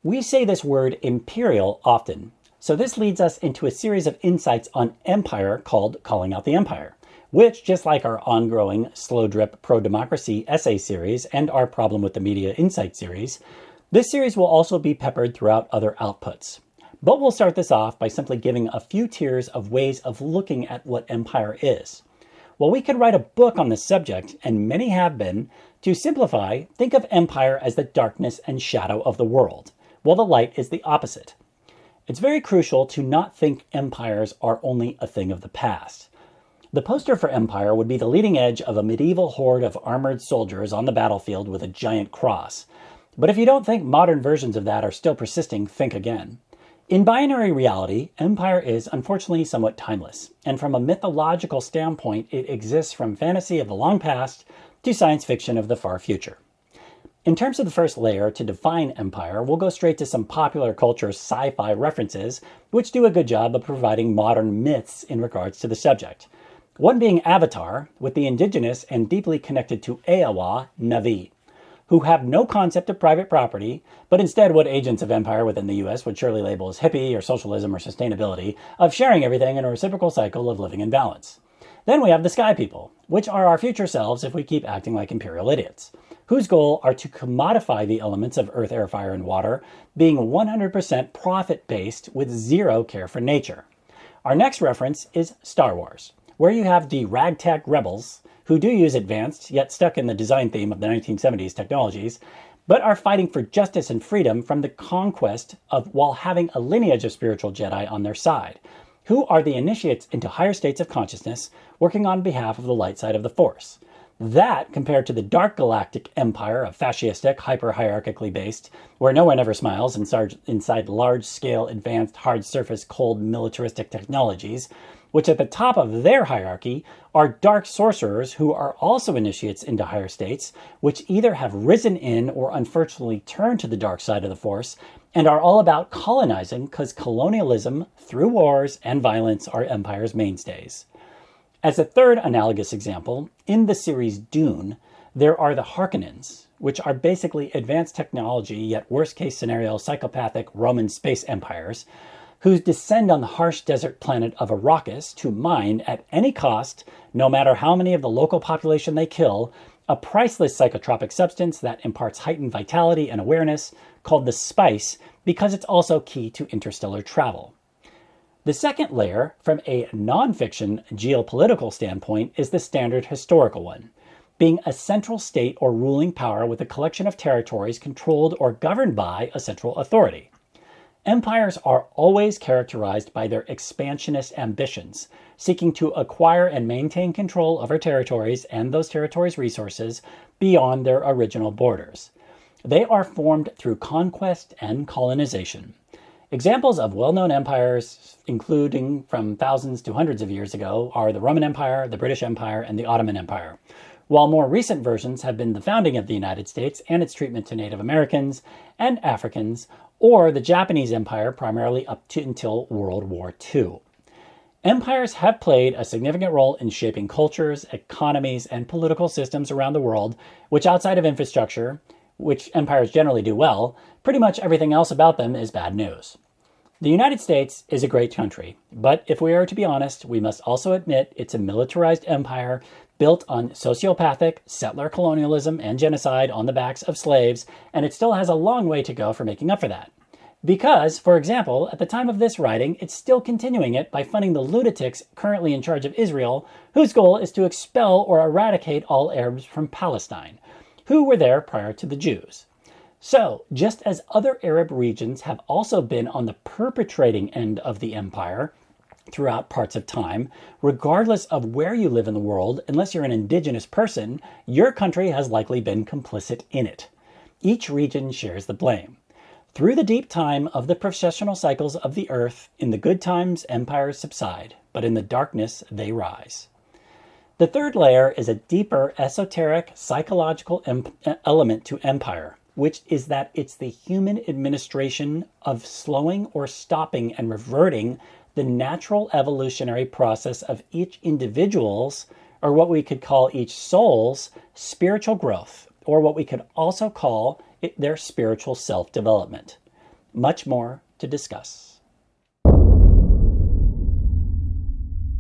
We say this word imperial often, so this leads us into a series of insights on empire called Calling Out the Empire, which, just like our ongoing slow drip pro-democracy essay series and our Problem with the Media Insight series, this series will also be peppered throughout other outputs. But we'll start this off by simply giving a few tiers of ways of looking at what empire is. While we could write a book on this subject, and many have been, to simplify, think of empire as the darkness and shadow of the world, while the light is the opposite. It's very crucial to not think empires are only a thing of the past. The poster for empire would be the leading edge of a medieval horde of armored soldiers on the battlefield with a giant cross. But if you don't think modern versions of that are still persisting, think again. In binary reality, empire is unfortunately somewhat timeless, and from a mythological standpoint, it exists from fantasy of the long past to science fiction of the far future. In terms of the first layer to define empire, we'll go straight to some popular culture sci-fi references, which do a good job of providing modern myths in regards to the subject. One being Avatar, with the indigenous and deeply connected to Eawa, Na'vi, who have no concept of private property, but instead what agents of empire within the US would surely label as hippie or socialism or sustainability, of sharing everything in a reciprocal cycle of living in balance. Then we have the Sky People, which are our future selves if we keep acting like imperial idiots, whose goal are to commodify the elements of earth, air, fire, and water, being 100% profit-based with zero care for nature. Our next reference is Star Wars, where you have the ragtag rebels, who do use advanced, yet stuck in the design theme of the 1970s technologies, but are fighting for justice and freedom from the conquest of while having a lineage of spiritual Jedi on their side, who are the initiates into higher states of consciousness, working on behalf of the light side of the Force. That, compared to the dark galactic empire of fascistic, hyper-hierarchically based, where no one ever smiles inside large-scale, advanced, hard-surface, cold, militaristic technologies, which at the top of their hierarchy are dark sorcerers who are also initiates into higher states, which either have risen in or unfortunately turned to the dark side of the Force, and are all about colonizing because colonialism, through wars and violence, are empire's mainstays. As a third analogous example, in the series Dune, there are the Harkonnens, which are basically advanced technology yet worst-case scenario psychopathic Roman space empires, who descend on the harsh desert planet of Arrakis to mine at any cost, no matter how many of the local population they kill, a priceless psychotropic substance that imparts heightened vitality and awareness called the spice because it's also key to interstellar travel. The second layer, from a non-fiction geopolitical standpoint, is the standard historical one, being a central state or ruling power with a collection of territories controlled or governed by a central authority. Empires are always characterized by their expansionist ambitions, seeking to acquire and maintain control over territories and those territories' resources beyond their original borders. They are formed through conquest and colonization. Examples of well-known empires, including from thousands to hundreds of years ago, are the Roman Empire, the British Empire, and the Ottoman Empire, while more recent versions have been the founding of the United States and its treatment to Native Americans and Africans, or the Japanese Empire primarily up to until World War II. Empires have played a significant role in shaping cultures, economies, and political systems around the world, which outside of infrastructure, which empires generally do well, pretty much everything else about them is bad news. The United States is a great country, but if we are to be honest, we must also admit it's a militarized empire built on sociopathic, settler colonialism and genocide on the backs of slaves, and it still has a long way to go for making up for that. Because, for example, at the time of this writing, it's still continuing it by funding the lunatics currently in charge of Israel, whose goal is to expel or eradicate all Arabs from Palestine, who were there prior to the Jews. So, just as other Arab regions have also been on the perpetrating end of the empire throughout parts of time, regardless of where you live in the world, unless you're an indigenous person, your country has likely been complicit in it. Each region shares the blame. Through the deep time of the processional cycles of the earth, in the good times, empires subside, but in the darkness, they rise. The third layer is a deeper, esoteric, psychological element to empire, which is that it's the human administration of slowing or stopping and reverting the natural evolutionary process of each individual's, or what we could call each soul's, spiritual growth, or what we could also call their spiritual self-development. much more to discuss.